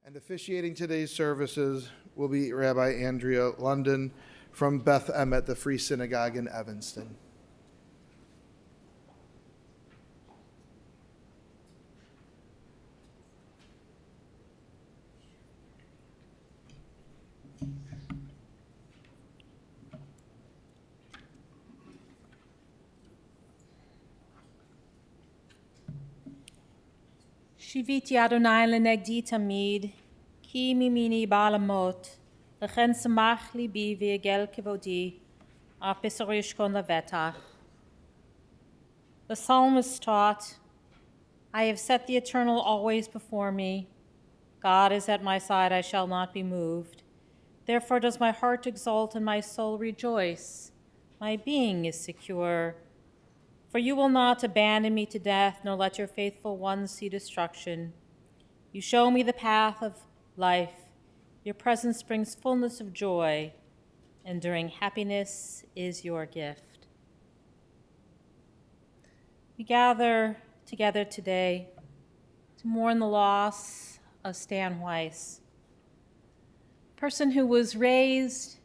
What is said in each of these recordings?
And officiating today's services will be Rabbi Andrea London from Beth Emet, the Free Synagogue in Evanston. Shiviti Adonai lenegdi tamid, ki mimini balamot, lechen samach libi v'yegel kivodi, apisarishkon levetach. The psalmist taught, I have set the eternal always before me. God is at my side, I shall not be moved. Therefore does my heart exult and my soul rejoice. My being is secure. For you will not abandon me to death, nor let your faithful ones see destruction. You show me the path of life. Your presence brings fullness of joy. Enduring happiness is your gift. We gather together today to mourn the loss of Stan Weiss, a person who was raised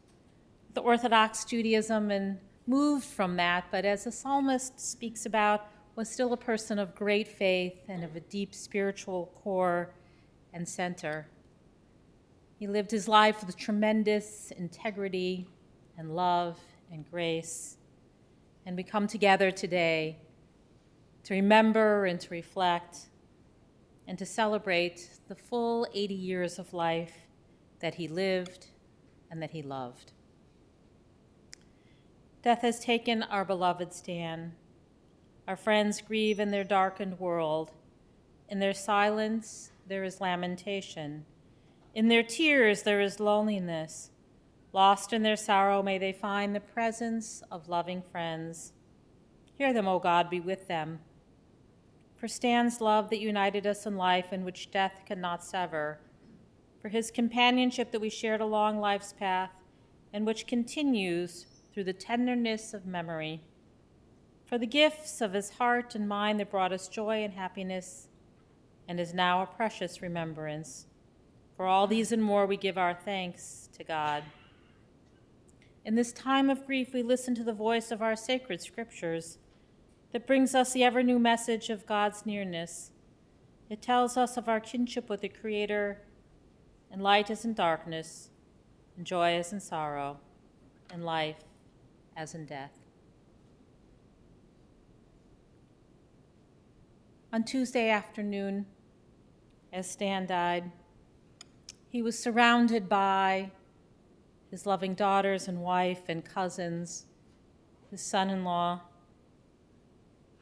with Orthodox Judaism and moved from that, but as the psalmist speaks about, was still a person of great faith and of a deep spiritual core and center. He lived his life with tremendous integrity and love and grace. And we come together today to remember and to reflect and to celebrate the full 80 years of life that he lived and that he loved. Death has taken our beloved Stan. Our friends grieve in their darkened world. In their silence, there is lamentation. In their tears, there is loneliness. Lost in their sorrow, may they find the presence of loving friends. Hear them, O God, be with them. For Stan's love that united us in life and which death cannot sever. For his companionship that we shared along life's path and which continues through the tenderness of memory, for the gifts of his heart and mind that brought us joy and happiness, and is now a precious remembrance. For all these and more, we give our thanks to God. In this time of grief, we listen to the voice of our sacred scriptures that brings us the ever-new message of God's nearness. It tells us of our kinship with the Creator, and light as in darkness, and joy as in sorrow, and life as in death. On Tuesday afternoon, as Stan died, he was surrounded by his loving daughters and wife and cousins, his son-in-law.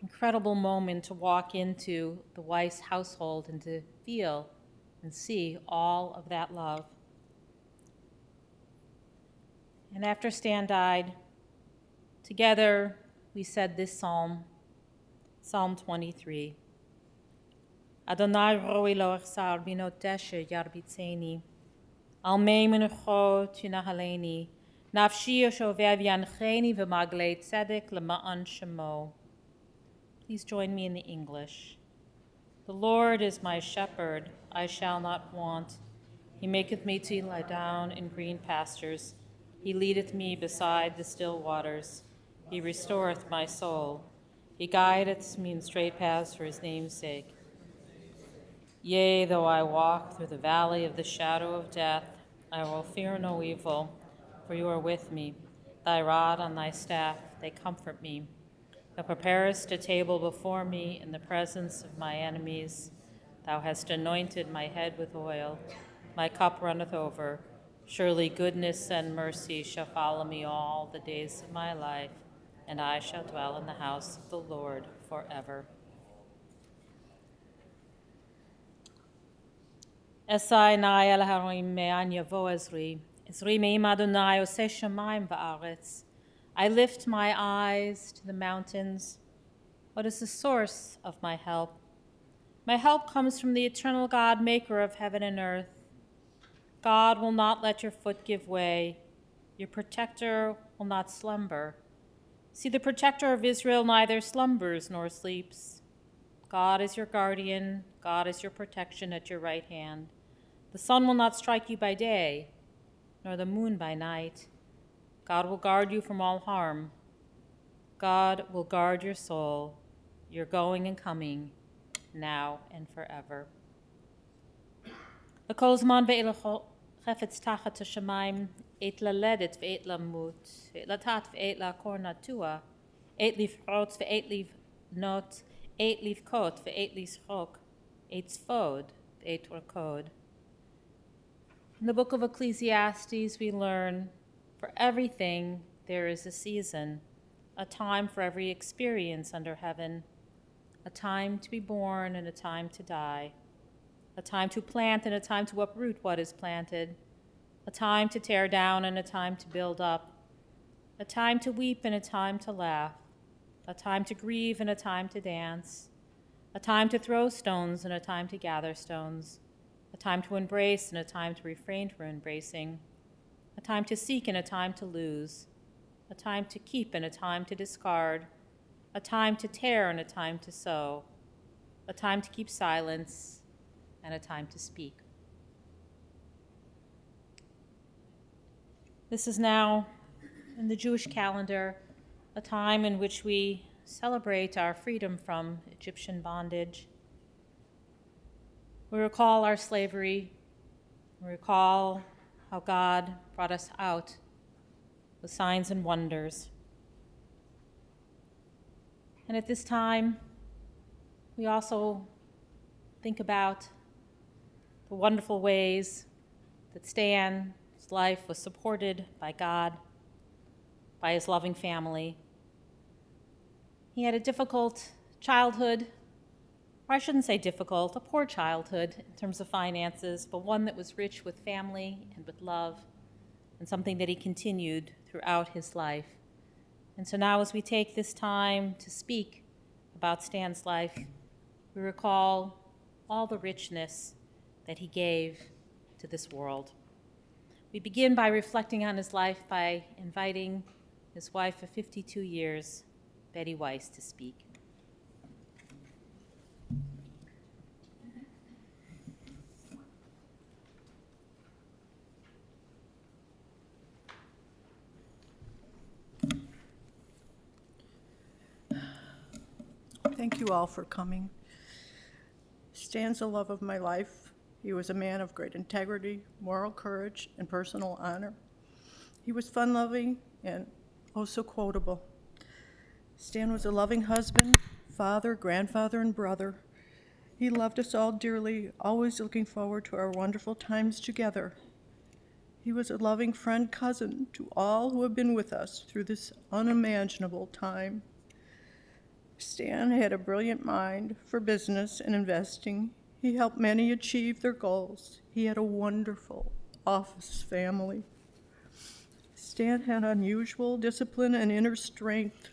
Incredible moment to walk into the Weiss household and to feel and see all of that love. And after Stan died, together we said this psalm, Psalm 23. Adonai roi lo echsar binoteshe yarbitzeni, al mei menucho tunahaleni, nafshi yoshovev yancheni v'maglei tzedek lema'an shemo. Please join me in the English. The Lord is my shepherd, I shall not want. He maketh me to lie down in green pastures. He leadeth me beside the still waters. He restoreth my soul. He guideth me in straight paths for his name's sake. Yea, though I walk through the valley of the shadow of death, I will fear no evil, for you are with me. Thy rod and thy staff, they comfort me. Thou preparest a table before me in the presence of my enemies. Thou hast anointed my head with oil. My cup runneth over. Surely goodness and mercy shall follow me all the days of my life, and I shall dwell in the house of the Lord forever. Esai nai el harim me'an yavo Ezri me'im Adonai oseh shamayim va'aretz. I lift my eyes to the mountains. What is the source of my help? My help comes from the eternal God, maker of heaven and earth. God will not let your foot give way. Your protector will not slumber. See, the protector of Israel neither slumbers nor sleeps. God is your guardian. God is your protection at your right hand. The sun will not strike you by day, nor the moon by night. God will guard you from all harm. God will guard your soul, your going and coming, now and forever. לכל זמן ועת חפץ תחת השמיים, עת ללדת ועת למות, עת לטעת ועת לעקור נטוע, עת לפרוץ ועת לבנות, עת לבכות ועת לשחוק, עת ספוד ועת רקוד. In the book of Ecclesiastes, we learn, for everything there is a season, a time for every experience under heaven, a time to be born and a time to die, a time to plant and a time to uproot what is planted, a time to tear down and a time to build up, a time to weep and a time to laugh, a time to grieve and a time to dance, a time to throw stones and a time to gather stones, a time to embrace and a time to refrain from embracing, a time to seek and a time to lose, a time to keep and a time to discard, a time to tear and a time to sow, a time to keep silence and a time to speak. This is now, in the Jewish calendar, a time in which we celebrate our freedom from Egyptian bondage. We recall our slavery. We recall how God brought us out with signs and wonders. And at this time, we also think about the wonderful ways that Stan's life was supported by God, by his loving family. He had a difficult childhood, or I shouldn't say difficult, a poor childhood in terms of finances, but one that was rich with family and with love, and something that he continued throughout his life. And so now as we take this time to speak about Stan's life, we recall all the richness that he gave to this world. We begin by reflecting on his life by inviting his wife of 52 years, Betty Weiss, to speak. Thank you all for coming. Stan's the love of my life. He was a man of great integrity, moral courage, and personal honor. He was fun-loving and oh so quotable. Stan was a loving husband, father, grandfather, and brother. He loved us all dearly, always looking forward to our wonderful times together. He was a loving friend, cousin to all who have been with us through this unimaginable time. Stan had a brilliant mind for business and investing. He helped many achieve their goals. He had a wonderful office family. Stan had unusual discipline and inner strength.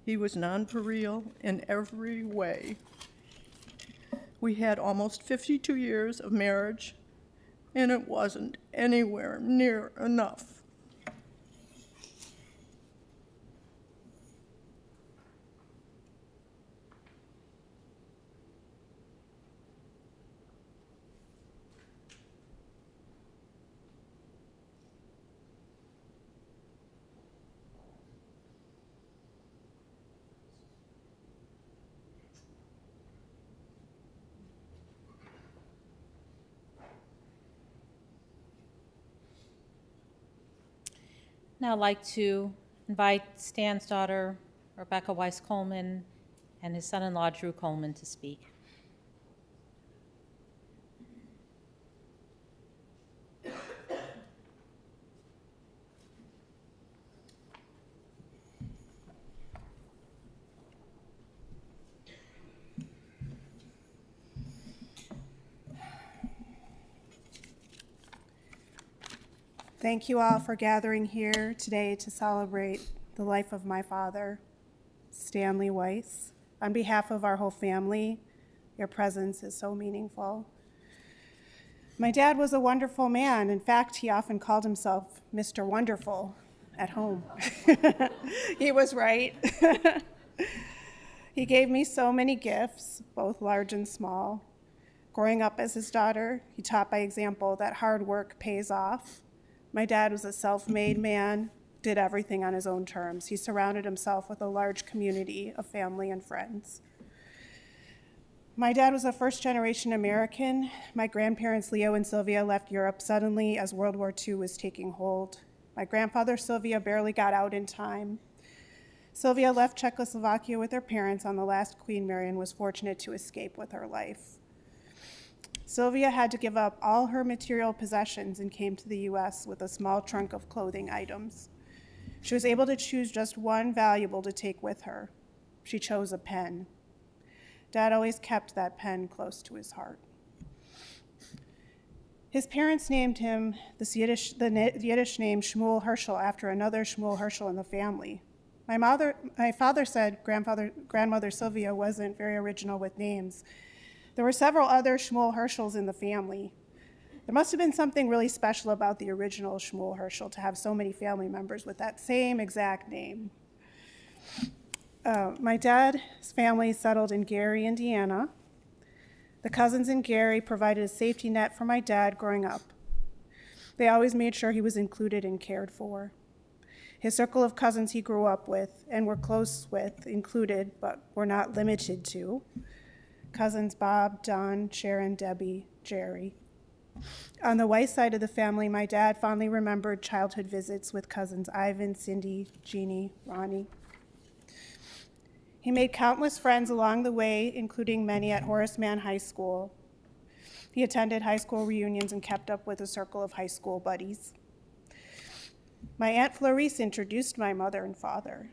He was nonpareil in every way. We had almost 52 years of marriage, and it wasn't anywhere near enough. Now I'd like to invite Stan's daughter, Rebecca Weiss Coleman, and his son-in-law, Drew Coleman, to speak. Thank you all for gathering here today to celebrate the life of my father, Stanley Weiss. On behalf of our whole family, your presence is so meaningful. My dad was a wonderful man. In fact, he often called himself Mr. Wonderful at home. He was right. He gave me so many gifts, both large and small. Growing up as his daughter, he taught by example that hard work pays off. My dad was a self-made man, did everything on his own terms. He surrounded himself with a large community of family and friends. My dad was a first-generation American. My grandparents, Leo and Sylvia, left Europe suddenly as World War II was taking hold. My grandfather, Sylvia, barely got out in time. Sylvia left Czechoslovakia with her parents on the last Queen Mary and was fortunate to escape with her life. Sylvia had to give up all her material possessions and came to the U.S. with a small trunk of clothing items. She was able to choose just one valuable to take with her. She chose a pen. Dad always kept that pen close to his heart. His parents named him the Yiddish name Shmuel Herschel after another Shmuel Herschel in the family. My father said grandmother Sylvia wasn't very original with names. There were several other Shmuel Herschels in the family. There must have been something really special about the original Shmuel Herschel to have so many family members with that same exact name. My dad's family settled in Gary, Indiana. The cousins in Gary provided a safety net for my dad growing up. They always made sure he was included and cared for. His circle of cousins he grew up with and were close with included, but were not limited to, cousins Bob, Don, Sharon, Debbie, Jerry. On the Weiss side of the family, my dad fondly remembered childhood visits with cousins Ivan, Cindy, Jeannie, Ronnie. He made countless friends along the way, including many at Horace Mann High School. He attended high school reunions and kept up with a circle of high school buddies. My Aunt Florice introduced my mother and father.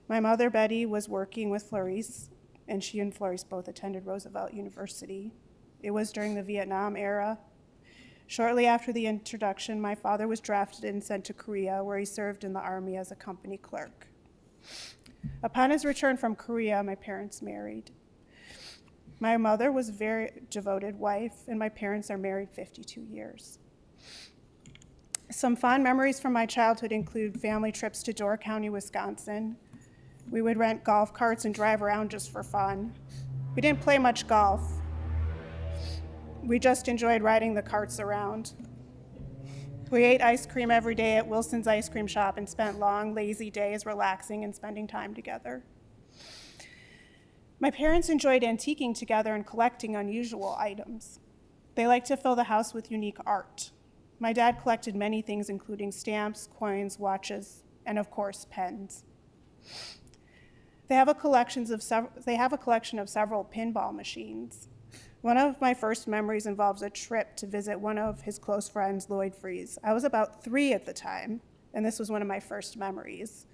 My mother, Betty, was working with Florice, and she and Florice both attended Roosevelt University. It was during the Vietnam era. Shortly after the introduction, my father was drafted and sent to Korea, where he served in the Army as a company clerk. Upon his return from Korea, my parents married. My mother was a very devoted wife, and my parents are married 52 years. Some fond memories from my childhood include family trips to Door County, Wisconsin. We would rent golf carts and drive around just for fun. We didn't play much golf. We just enjoyed riding the carts around. We ate ice cream every day at Wilson's Ice Cream Shop and spent long, lazy days relaxing and spending time together. My parents enjoyed antiquing together and collecting unusual items. They liked to fill the house with unique art. My dad collected many things, including stamps, coins, watches, and of course, pens. They have a collection of several pinball machines. One of my first memories involves a trip to visit one of his close friends, Lloyd Freeze. I was about 3 at the time, and this was one of my first memories.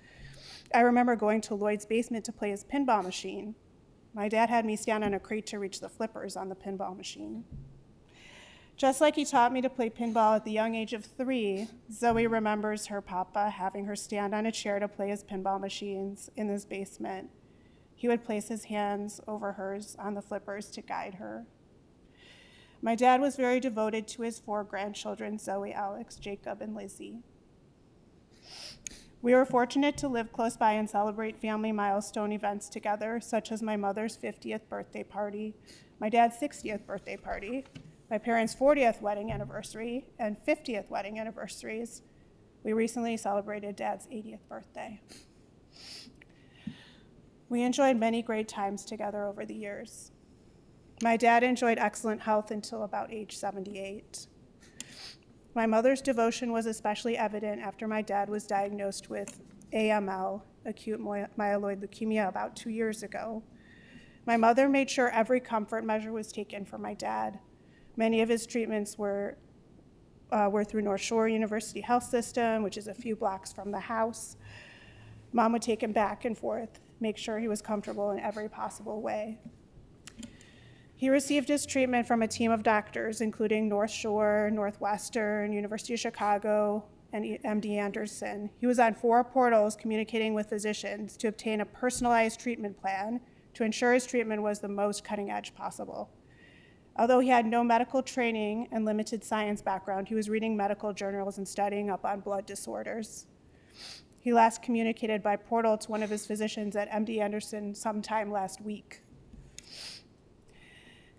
I remember going to Lloyd's basement to play his pinball machine. My dad had me stand on a crate to reach the flippers on the pinball machine. Just like he taught me to play pinball at the young age of 3, Zoe remembers her papa having her stand on a chair to play his pinball machines in his basement. He would place his hands over hers on the flippers to guide her. My dad was very devoted to his 4 grandchildren, Zoe, Alex, Jacob, and Lizzie. We were fortunate to live close by and celebrate family milestone events together, such as my mother's 50th birthday party, my dad's 60th birthday party, my parents' 40th wedding anniversary, and 50th wedding anniversaries. We recently celebrated Dad's 80th birthday. We enjoyed many great times together over the years. My dad enjoyed excellent health until about age 78. My mother's devotion was especially evident after my dad was diagnosed with AML, acute myeloid leukemia, about 2 years ago. My mother made sure every comfort measure was taken for my dad. Many of his treatments were through North Shore University Health System, which is a few blocks from the house. Mom would take him back and forth, make sure he was comfortable in every possible way. He received his treatment from a team of doctors, including North Shore, Northwestern, University of Chicago, and MD Anderson. He was on 4 portals communicating with physicians to obtain a personalized treatment plan to ensure his treatment was the most cutting edge possible. Although he had no medical training and limited science background, he was reading medical journals and studying up on blood disorders. He last communicated by portal to one of his physicians at MD Anderson sometime last week.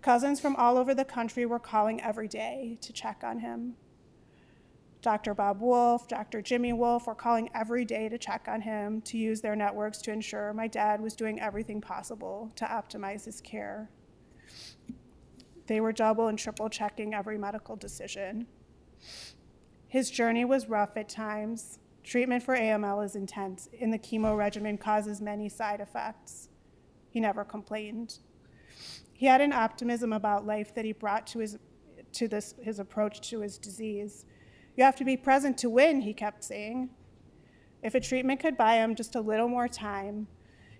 Cousins from all over the country were calling every day to check on him. Dr. Bob Wolf, Dr. Jimmy Wolf were calling every day to check on him, to use their networks to ensure my dad was doing everything possible to optimize his care. They were double and triple checking every medical decision. His journey was rough at times. Treatment for AML is intense, and the chemo regimen causes many side effects. He never complained. He had an optimism about life that he brought to his approach to his disease. You have to be present to win, he kept saying. If a treatment could buy him just a little more time,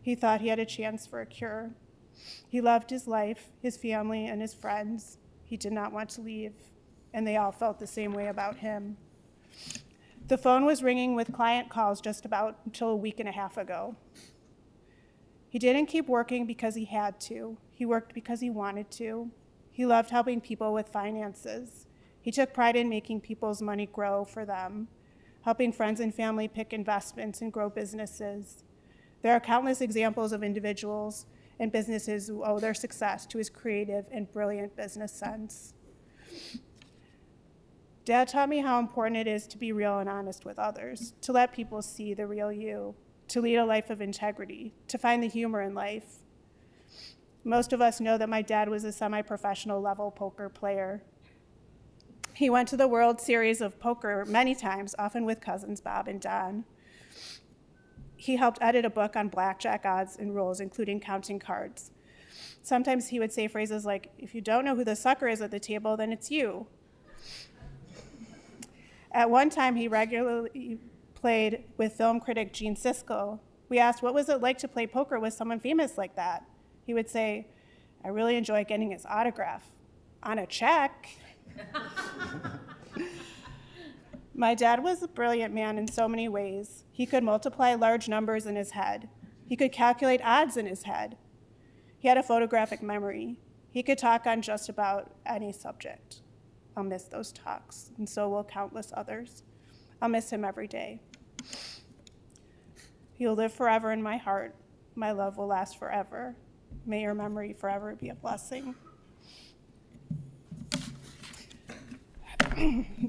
he thought he had a chance for a cure. He loved his life, his family, and his friends. He did not want to leave, and they all felt the same way about him. The phone was ringing with client calls just about until a week and a half ago. He didn't keep working because he had to. He worked because he wanted to. He loved helping people with finances. He took pride in making people's money grow for them, helping friends and family pick investments and grow businesses. There are countless examples of individuals and businesses who owe their success to his creative and brilliant business sense. Dad taught me how important it is to be real and honest with others, to let people see the real you, to lead a life of integrity, to find the humor in life. Most of us know that my dad was a semi-professional level poker player. He went to the World Series of Poker many times, often with cousins Bob and Don. He helped edit a book on blackjack odds and rules, including counting cards. Sometimes he would say phrases like, "If you don't know who the sucker is at the table, then it's you." At one time, he regularly played with film critic Gene Siskel. We asked, what was it like to play poker with someone famous like that? He would say, "I really enjoy getting his autograph on a check." My dad was a brilliant man in so many ways. He could multiply large numbers in his head. He could calculate odds in his head. He had a photographic memory. He could talk on just about any subject. I'll miss those talks, and so will countless others. I'll miss him every day. He'll live forever in my heart. My love will last forever. May your memory forever be a blessing.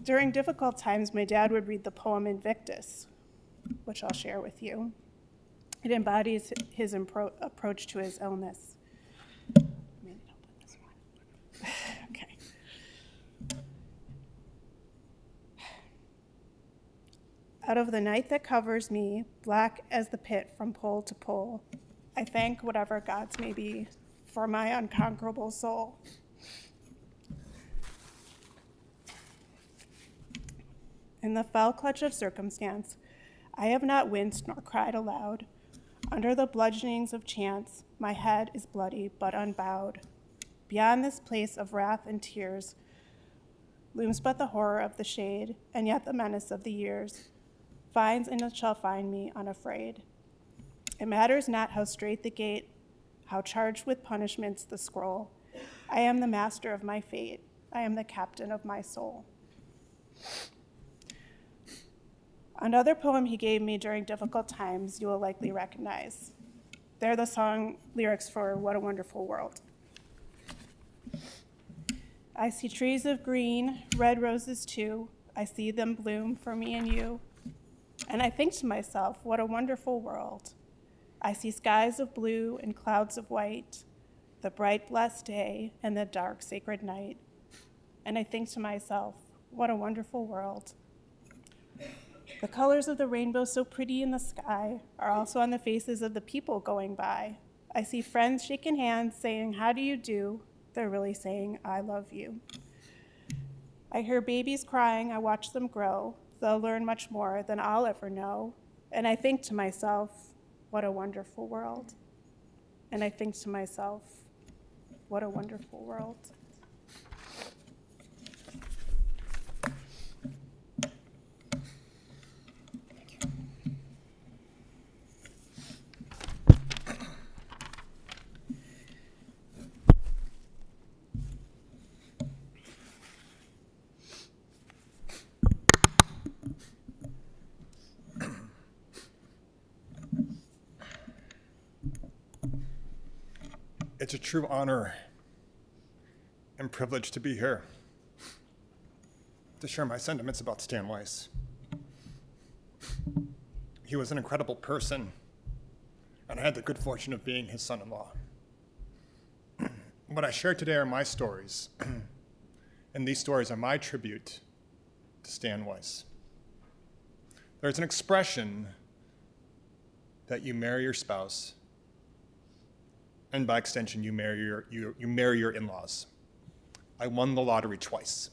During difficult times, my dad would read the poem Invictus, which I'll share with you. It embodies his approach to his illness. Maybe I'll put this one. Okay. Out of the night that covers me, black as the pit from pole to pole, I thank whatever gods may be for my unconquerable soul. In the fell clutch of circumstance, I have not winced nor cried aloud. Under the bludgeonings of chance, my head is bloody but unbowed. Beyond this place of wrath and tears looms but the horror of the shade, and yet the menace of the years finds and it shall find me unafraid. It matters not how straight the gate, how charged with punishments the scroll. I am the master of my fate. I am the captain of my soul. Another poem he gave me during difficult times you will likely recognize. They're the song lyrics for What a Wonderful World. I see trees of green, red roses too. I see them bloom for me and you. And I think to myself, what a wonderful world. I see skies of blue and clouds of white, the bright blessed day and the dark sacred night. And I think to myself, what a wonderful world. The colors of the rainbow so pretty in the sky are also on the faces of the people going by. I see friends shaking hands saying, how do you do? They're really saying, I love you. I hear babies crying, I watch them grow. They'll learn much more than I'll ever know. And I think to myself, what a wonderful world. And I think to myself, what a wonderful world. It's a true honor and privileged to be here to share my sentiments about Stan Weiss. He was an incredible person, and I had the good fortune of being his son-in-law. What I share today are my stories, and these stories are my tribute to Stan Weiss. There's an expression that you marry your spouse, and by extension, you marry your in-laws. I won the lottery twice.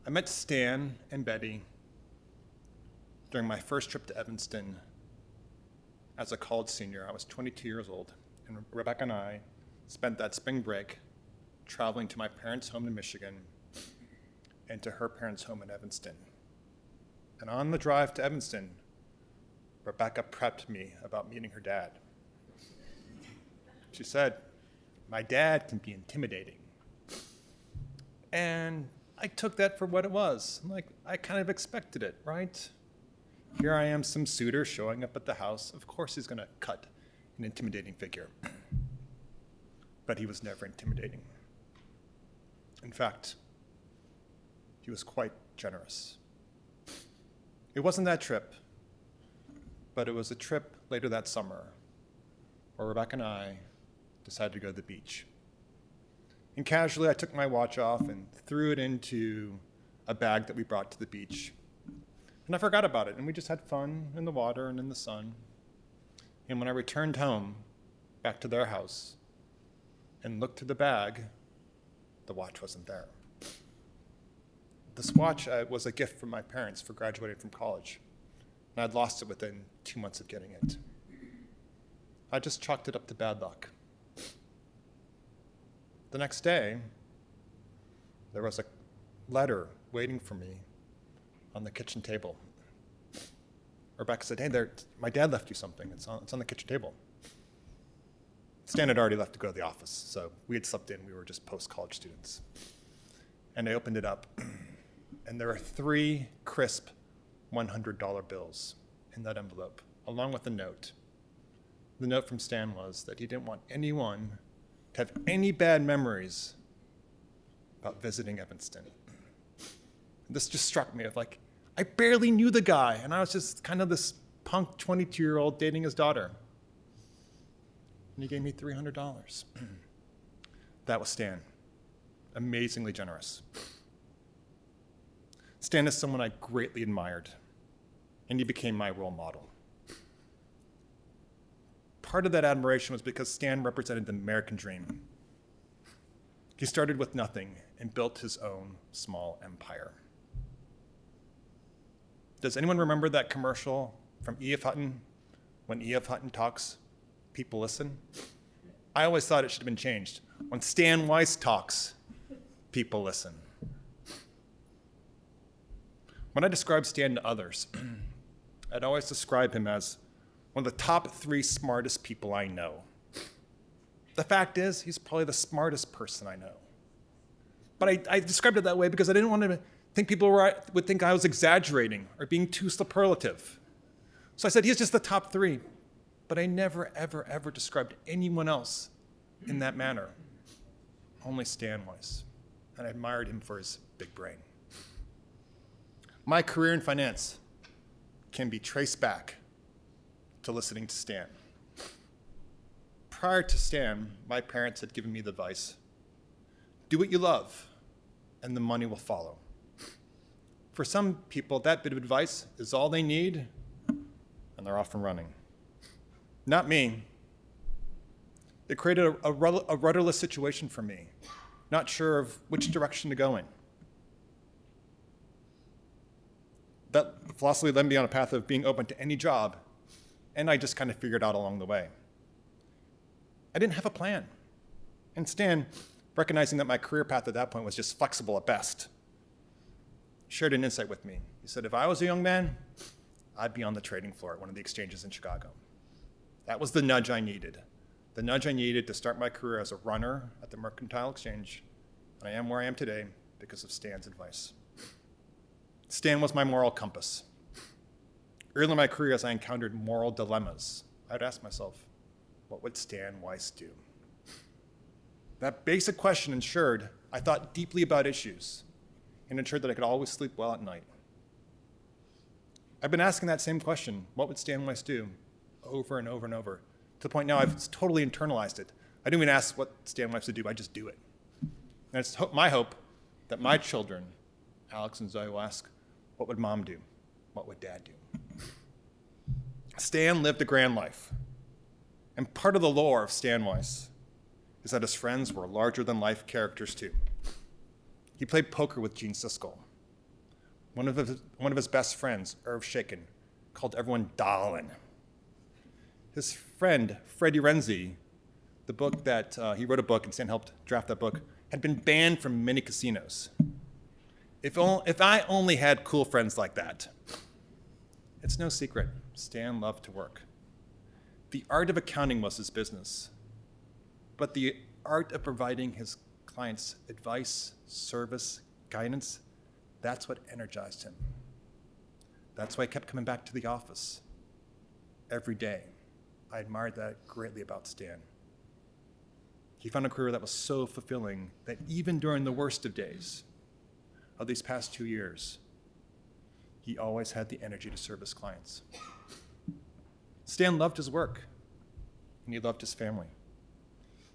I met Stan and Betty during my first trip to Evanston as a college senior. I was 22 years old, and Rebecca and I spent that spring break traveling to my parents' home in Michigan and to her parents' home in Evanston. And on the drive to Evanston, Rebecca prepped me about meeting her dad. She said, "My dad can be intimidating." And I took that for what it was. Like, I kind of expected it, right? Here I am, some suitor showing up at the house. Of course he's gonna cut an intimidating figure. But he was never intimidating. In fact, he was quite generous. It wasn't that trip, but it was a trip later that summer where Rebecca and I decided to go to the beach. And casually, I took my watch off and threw it into a bag that we brought to the beach. And I forgot about it, and we just had fun in the water and in the sun. And when I returned home, back to their house, and looked through the bag, the watch wasn't there. This watch was a gift from my parents for graduating from college, and I'd lost it within 2 months of getting it. I just chalked it up to bad luck. The next day, there was a letter waiting for me on the kitchen table. Rebecca said, "Hey, my dad left you something. It's on the kitchen table." Stan had already left to go to the office, so we had slept in. We were just post-college students. And I opened it up, and there were 3 crisp $100 bills in that envelope, along with a note. The note from Stan was that he didn't want anyone to have any bad memories about visiting Evanston. This just struck me of like, I barely knew the guy, and I was just kind of this punk 22-year-old dating his daughter. And he gave me $300. That was Stan. Amazingly generous. Stan is someone I greatly admired, and he became my role model. Part of that admiration was because Stan represented the American dream. He started with nothing and built his own small empire. Does anyone remember that commercial from E.F. Hutton? When E.F. Hutton talks, people listen? I always thought it should have been changed. When Stan Weiss talks, people listen. When I describe Stan to others, I'd always describe him as one of the top 3 smartest people I know. The fact is, he's probably the smartest person I know. But I described it that way because I didn't want to think people would think I was exaggerating or being too superlative. So I said, he's just the top 3. But I never, ever, ever described anyone else in that manner. Only Stan Weiss. And I admired him for his big brain. My career in finance can be traced back to listening to Stan. Prior to Stan, my parents had given me the advice, do what you love, and the money will follow. For some people, that bit of advice is all they need, and they're off and running. Not me. It created a rudderless situation for me, not sure of which direction to go in. That philosophy led me on a path of being open to any job, and I just kind of figured out along the way. I didn't have a plan. And Stan, recognizing that my career path at that point was just flexible at best, shared an insight with me. He said, if I was a young man, I'd be on the trading floor at one of the exchanges in Chicago. That was the nudge I needed. The nudge I needed to start my career as a runner at the Mercantile Exchange. And I am where I am today because of Stan's advice. Stan was my moral compass. Early in my career, as I encountered moral dilemmas, I'd ask myself, what would Stan Weiss do? That basic question ensured I thought deeply about issues and ensured that I could always sleep well at night. I've been asking that same question, what would Stan Weiss do, over and over and over, to the point now I've totally internalized it. I don't even ask what Stan Weiss would do, I just do it. And it's my hope that my children, Alex and Zoe, will ask, what would mom do? What would dad do? Stan lived a grand life. And part of the lore of Stan Weiss is that his friends were larger-than-life characters too. He played poker with Gene Siskel. One of his best friends, Irv Shaken, called everyone darling. His friend, Freddie Renzi, the book that he wrote a book and Stan helped draft that book, had been banned from many casinos. If I only had cool friends like that. It's no secret, Stan loved to work. The art of accounting was his business, but the art of providing his clients advice, service, guidance, that's what energized him. That's why he kept coming back to the office every day. I admired that greatly about Stan. He found a career that was so fulfilling that even during the worst of days of these past 2 years, he always had the energy to serve his clients. Stan loved his work, and he loved his family.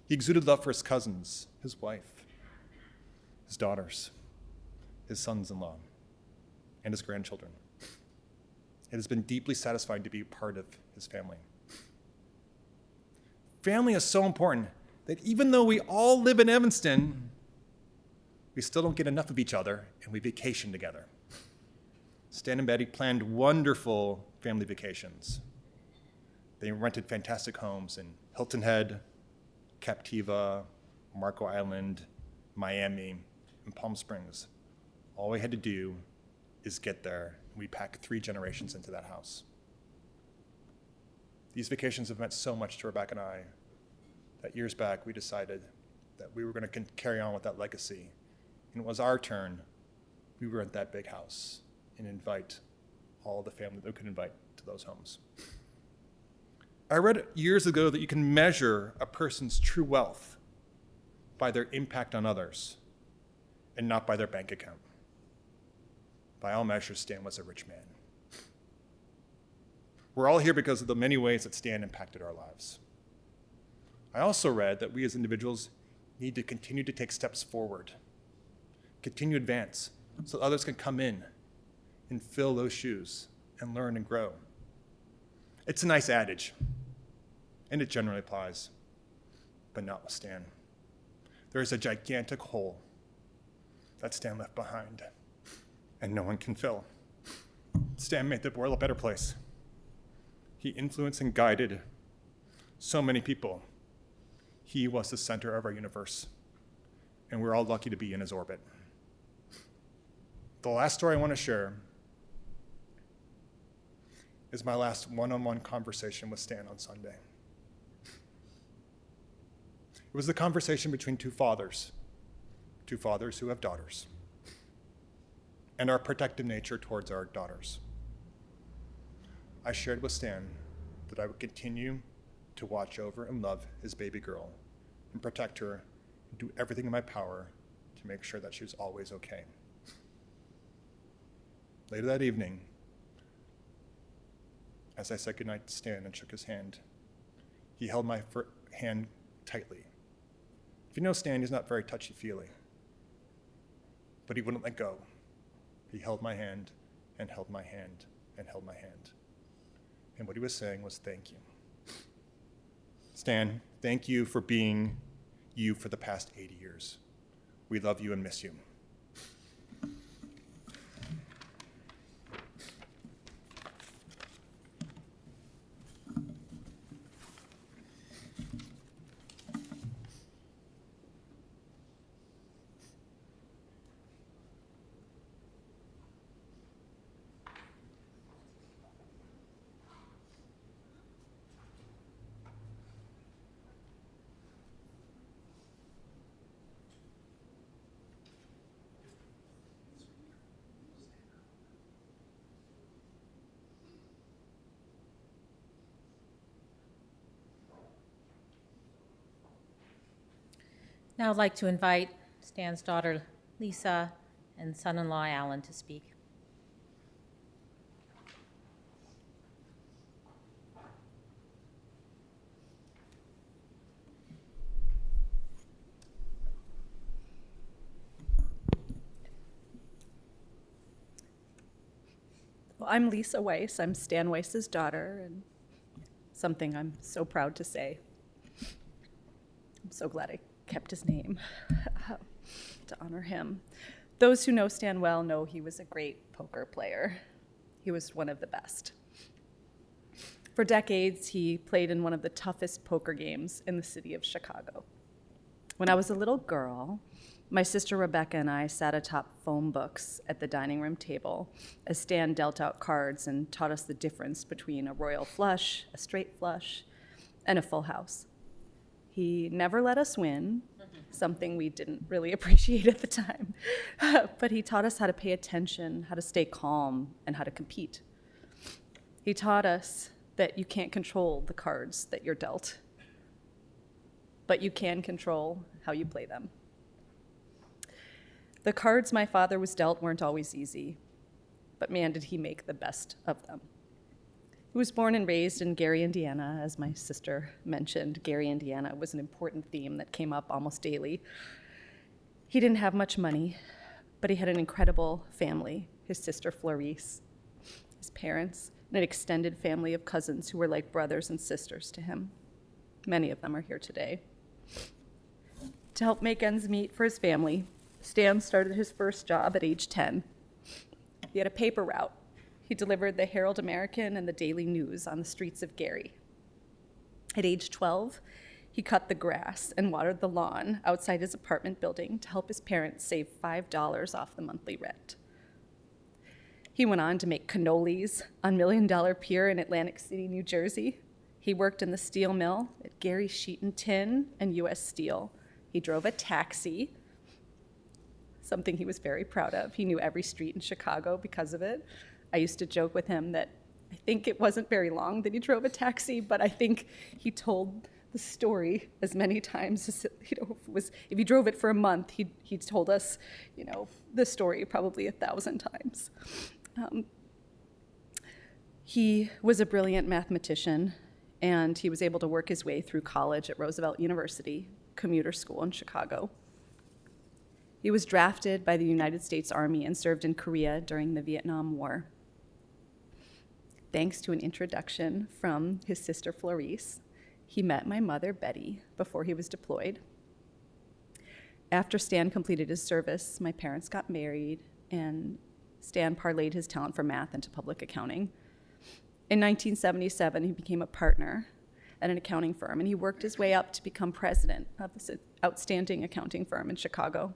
He exuded love for his cousins, his wife, his daughters, his sons-in-law, and his grandchildren. It has been deeply satisfying to be part of his family. Family is so important that even though we all live in Evanston, we still don't get enough of each other, and we vacation together. Stan and Betty planned wonderful family vacations. They rented fantastic homes in Hilton Head, Captiva, Marco Island, Miami, and Palm Springs. All we had to do is get there, and we packed 3 generations into that house. These vacations have meant so much to Rebecca and I that years back we decided that we were going to carry on with that legacy. And it was our turn. We were at that big house and invite all the family that we could invite to those homes. I read years ago that you can measure a person's true wealth by their impact on others and not by their bank account. By all measures, Stan was a rich man. We're all here because of the many ways that Stan impacted our lives. I also read that we as individuals need to continue to take steps forward, continue to advance, so others can come in and fill those shoes and learn and grow. It's a nice adage, and it generally applies, but not with Stan. There is a gigantic hole that Stan left behind, and no one can fill. Stan made the world a better place. He influenced and guided so many people. He was the center of our universe, and we're all lucky to be in his orbit. The last story I want to share is my last one-on-one conversation with Stan on Sunday. It was the conversation between two fathers who have daughters, and our protective nature towards our daughters. I shared with Stan that I would continue to watch over and love his baby girl and protect her and do everything in my power to make sure that she was always okay. Later that evening, as I said goodnight to Stan and shook his hand, he held my hand tightly. If you know Stan, he's not very touchy-feely, but he wouldn't let go. He held my hand and held my hand and held my hand. And what he was saying was, thank you. Stan, thank you for being you for the past 80 years. We love you and miss you. Now I'd like to invite Stan's daughter, Lisa, and son-in-law, Alan, to speak. Well, I'm Lisa Weiss. I'm Stan Weiss's daughter, and something I'm so proud to say. I'm so glad I kept his name to honor him. Those who know Stan well know he was a great poker player. He was one of the best. For decades, he played in one of the toughest poker games in the city of Chicago. When I was a little girl, my sister Rebecca and I sat atop phone books at the dining room table as Stan dealt out cards and taught us the difference between a royal flush, a straight flush, and a full house. He never let us win, something we didn't really appreciate at the time, but he taught us how to pay attention, how to stay calm, and how to compete. He taught us that you can't control the cards that you're dealt, but you can control how you play them. The cards my father was dealt weren't always easy, but man, did he make the best of them. He was born and raised in Gary, Indiana. As my sister mentioned, Gary, Indiana was an important theme that came up almost daily. He didn't have much money, but he had an incredible family, his sister Florice, his parents, and an extended family of cousins who were like brothers and sisters to him. Many of them are here today. To help make ends meet for his family, Stan started his first job at age 10. He had a paper route. He delivered the Herald American and the Daily News on the streets of Gary. At age 12, he cut the grass and watered the lawn outside his apartment building to help his parents save $5 off the monthly rent. He went on to make cannolis on Million Dollar Pier in Atlantic City, New Jersey. He worked in the steel mill at Gary Sheet and Tin and U.S. Steel. He drove a taxi, something he was very proud of. He knew every street in Chicago because of it. I used to joke with him that I think it wasn't very long that he drove a taxi, but I think he told the story as many times as, if he drove it for a month, he told us, the story probably 1,000 times. He was a brilliant mathematician, and he was able to work his way through college at Roosevelt University, commuter school in Chicago. He was drafted by the United States Army and served in Korea during the Vietnam War. Thanks to an introduction from his sister Florice, he met my mother, Betty, before he was deployed. After Stan completed his service, my parents got married, and Stan parlayed his talent for math into public accounting. In 1977, he became a partner at an accounting firm, and he worked his way up to become president of this outstanding accounting firm in Chicago.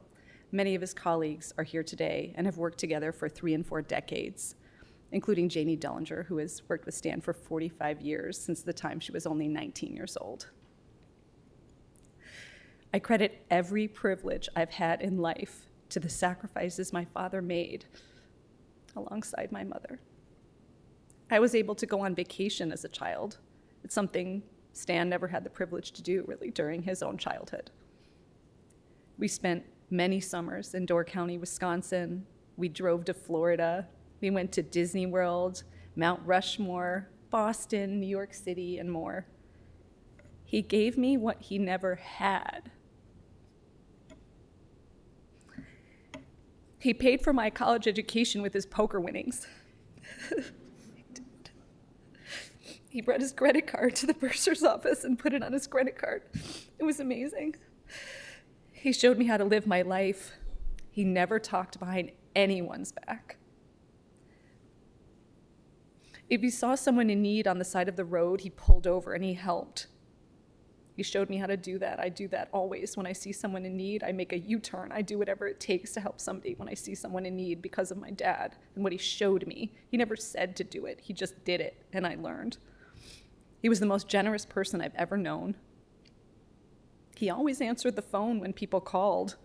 Many of his colleagues are here today and have worked together for 3 and 4 decades, including Janie Dellinger, who has worked with Stan for 45 years, since the time she was only 19 years old. I credit every privilege I've had in life to the sacrifices my father made alongside my mother. I was able to go on vacation as a child. It's something Stan never had the privilege to do, really, during his own childhood. We spent many summers in Door County, Wisconsin. We drove to Florida. We went to Disney World, Mount Rushmore, Boston, New York City, and more. He gave me what he never had. He paid for my college education with his poker winnings. He brought his credit card to the bursar's office and put it on his credit card. It was amazing. He showed me how to live my life. He never talked behind anyone's back. If he saw someone in need on the side of the road, he pulled over and he helped. He showed me how to do that. I do that always. When I see someone in need, I make a U-turn. I do whatever it takes to help somebody when I see someone in need because of my dad and what he showed me. He never said to do it. He just did it, and I learned. He was the most generous person I've ever known. He always answered the phone when people called,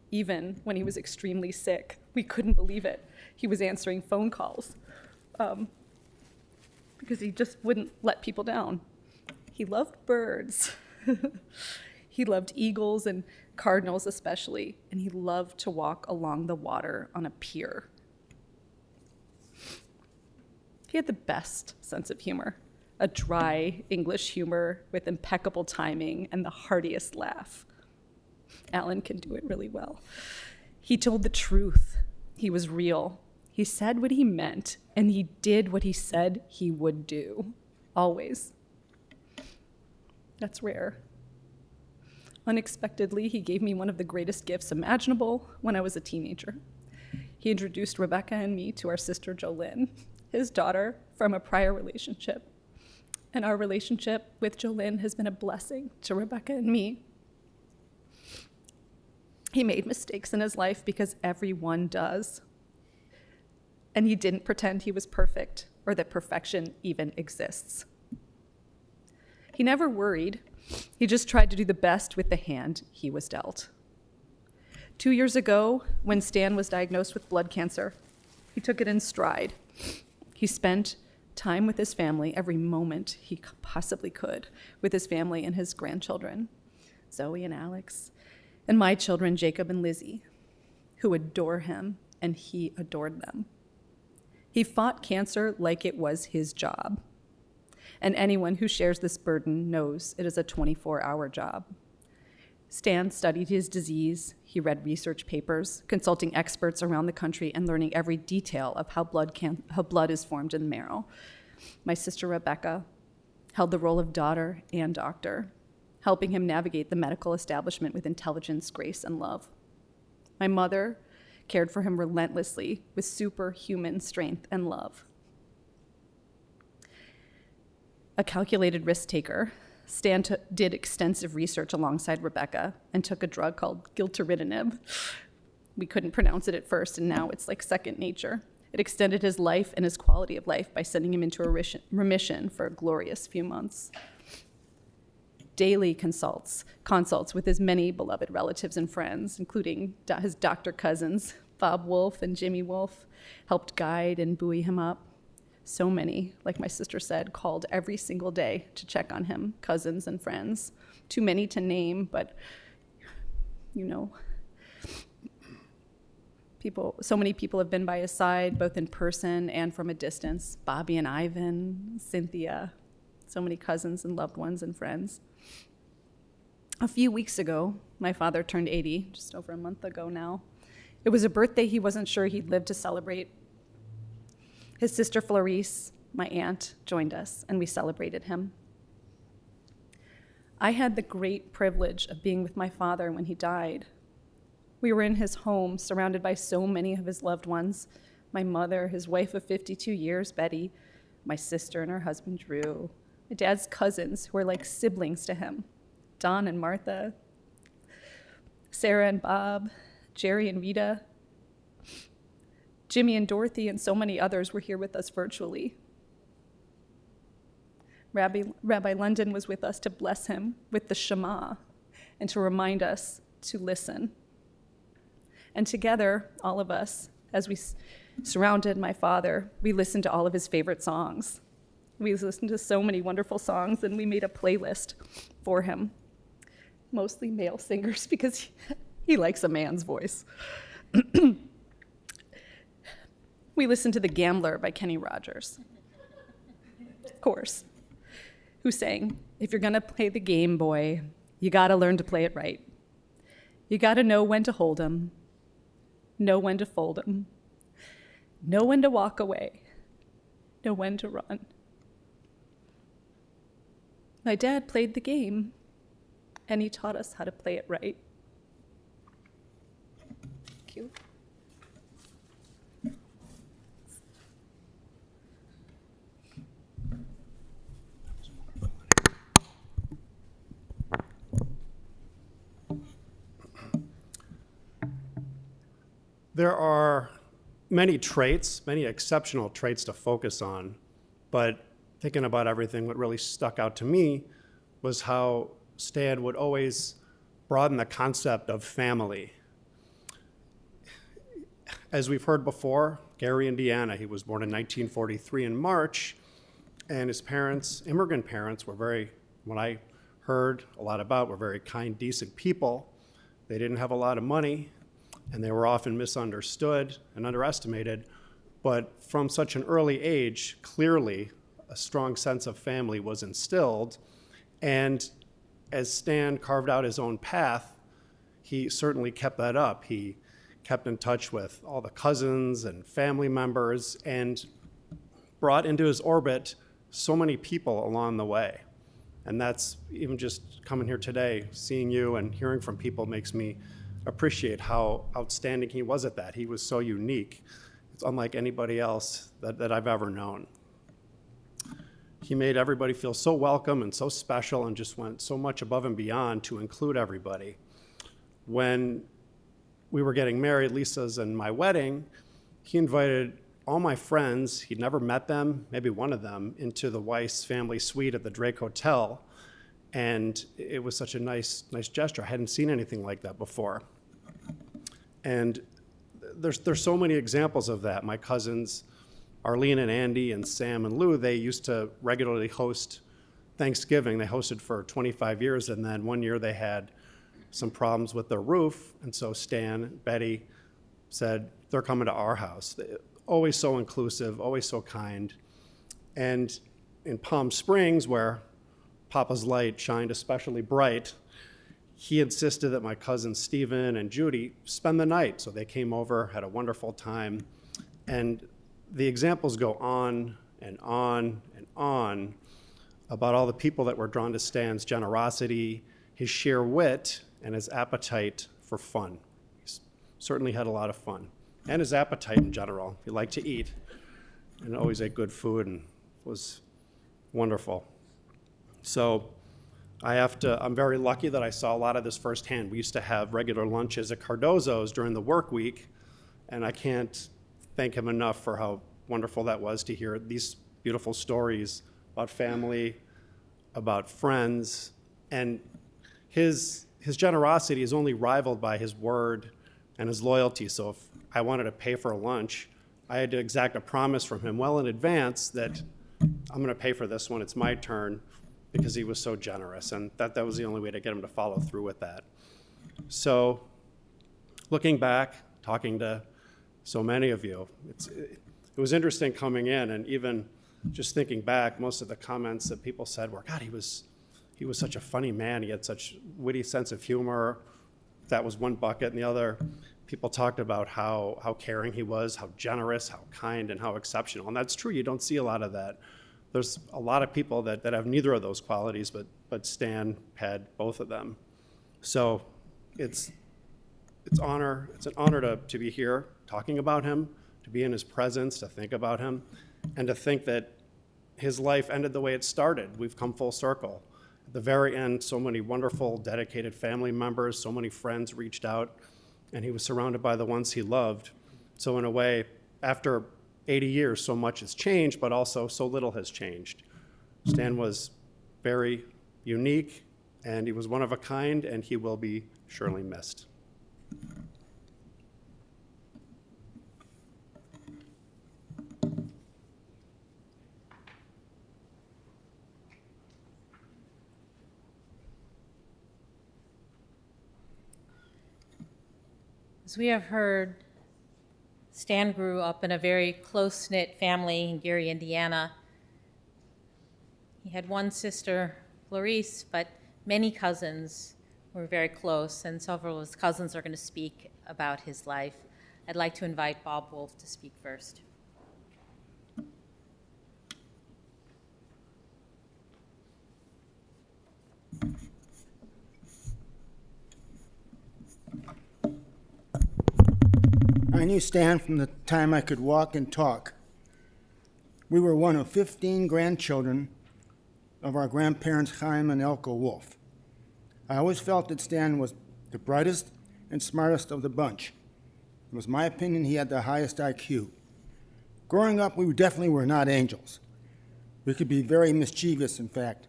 even when he was extremely sick. We couldn't believe it. He was answering phone calls because he just wouldn't let people down. He loved birds. He loved eagles and cardinals especially, and he loved to walk along the water on a pier. He had the best sense of humor, a dry English humor with impeccable timing and the heartiest laugh. Alan can do it really well. He told the truth. He was real. He said what he meant, and he did what he said he would do, always. That's rare. Unexpectedly, he gave me one of the greatest gifts imaginable when I was a teenager. He introduced Rebecca and me to our sister Jolynn, his daughter from a prior relationship. And our relationship with Jolynn has been a blessing to Rebecca and me. He made mistakes in his life because everyone does. And he didn't pretend he was perfect or that perfection even exists. He never worried. He just tried to do the best with the hand he was dealt. 2 years ago, when Stan was diagnosed with blood cancer, he took it in stride. He spent time with his family every moment he possibly could, with his family and his grandchildren, Zoe and Alex, and my children, Jacob and Lizzie, who adore him, and he adored them. He fought cancer like it was his job. And anyone who shares this burden knows it is a 24-hour job. Stan studied his disease. He read research papers, consulting experts around the country and learning every detail of how blood is formed in the marrow. My sister Rebecca held the role of daughter and doctor, helping him navigate the medical establishment with intelligence, grace, and love. My mother cared for him relentlessly with superhuman strength and love. A calculated risk taker, Stan did extensive research alongside Rebecca and took a drug called gilteritinib. We couldn't pronounce it at first, and now it's like second nature. It extended his life and his quality of life by sending him into a remission for a glorious few months. Daily consults with his many beloved relatives and friends, including his doctor cousins, Bob Wolf and Jimmy Wolf, helped guide and buoy him up. So many, like my sister said, called every single day to check on him, cousins and friends. Too many to name, but so many people have been by his side, both in person and from a distance. Bobby and Ivan, Cynthia, so many cousins and loved ones and friends. A few weeks ago, my father turned 80, just over a month ago now. It was a birthday he wasn't sure he'd live to celebrate. His sister Florice, my aunt, joined us, and we celebrated him. I had the great privilege of being with my father when he died. We were in his home, surrounded by so many of his loved ones. My mother, his wife of 52 years, Betty, my sister and her husband, Drew, my dad's cousins, who are like siblings to him, Don and Martha, Sarah and Bob, Jerry and Rita, Jimmy and Dorothy, and so many others were here with us virtually. Rabbi London was with us to bless him with the Shema and to remind us to listen. And together, all of us, as we surrounded my father, we listened to all of his favorite songs. We listened to so many wonderful songs, and we made a playlist for him, mostly male singers because he likes a man's voice. We listened to The Gambler by Kenny Rogers, of course, who sang, "If you're gonna play the game, boy, you gotta learn to play it right. You gotta know when to hold 'em, know when to fold 'em, know when to walk away, know when to run." My dad played the game, and he taught us how to play it right. Thank you. There are many traits, many exceptional traits to focus on, but thinking about everything, what really stuck out to me was how Stan would always broaden the concept of family. As we've heard before, Gary, Indiana, he was born in 1943 in March, and his parents, immigrant parents, were when I heard a lot about were very kind, decent people. They didn't have a lot of money, and they were often misunderstood and underestimated. But from such an early age, clearly a strong sense of family was instilled. And as Stan carved out his own path, he certainly kept that up. He kept in touch with all the cousins and family members and brought into his orbit so many people along the way. And that's, even just coming here today, seeing you and hearing from people makes me appreciate how outstanding he was at that. He was so unique. It's unlike anybody else that I've ever known. He made everybody feel so welcome and so special and just went so much above and beyond to include everybody. When we were getting married, Lisa's and my wedding, he invited all my friends, he'd never met them, maybe one of them, into the Weiss family suite at the Drake Hotel. And it was such a nice gesture. I hadn't seen anything like that before. And there's so many examples of that. My cousins, Arlene and Andy and Sam and Lou, they used to regularly host Thanksgiving. They hosted for 25 years, and then one year they had some problems with their roof, and so Stan, Betty said, they're coming to our house. Always so inclusive, always so kind. And in Palm Springs, where Papa's light shined especially bright, he insisted that my cousins Stephen and Judy spend the night. So they came over, had a wonderful time. And the examples go on and on and on about all the people that were drawn to Stan's generosity, his sheer wit, and his appetite for fun. He certainly had a lot of fun. And his appetite in general. He liked to eat and always ate good food and was wonderful. So I'm very lucky that I saw a lot of this firsthand. We used to have regular lunches at Cardozo's during the work week, and I can't thank him enough for how wonderful that was to hear these beautiful stories about family, about friends, and his generosity is only rivaled by his word and his loyalty. So if I wanted to pay for a lunch, I had to exact a promise from him well in advance that I'm going to pay for this one, it's my turn, because he was so generous. And that was the only way to get him to follow through with that. So looking back, talking to so many of you, it was interesting coming in, and even just thinking back, most of the comments that people said were, God, he was such a funny man. He had such witty sense of humor. That was one bucket. And the other, people talked about how caring he was, how generous, how kind, and how exceptional. And that's true. You don't see a lot of that. There's a lot of people that have neither of those qualities, but Stan had both of them. So it's an honor to be here talking about him, to be in his presence, to think about him, and to think that his life ended the way it started. We've come full circle. At the very end, so many wonderful, dedicated family members, so many friends reached out, and he was surrounded by the ones he loved. So in a way, after 80 years, so much has changed, but also so little has changed. Stan was very unique, and he was one of a kind, and he will be surely missed. As we have heard, Stan grew up in a very close-knit family in Gary, Indiana. He had one sister, Clarice, but many cousins were very close, and several of his cousins are going to speak about his life. I'd like to invite Bob Wolf to speak first. I knew Stan from the time I could walk and talk. We were one of 15 grandchildren of our grandparents Chaim and Elko Wolf. I always felt that Stan was the brightest and smartest of the bunch. It was my opinion he had the highest IQ. Growing up, we definitely were not angels. We could be very mischievous, in fact.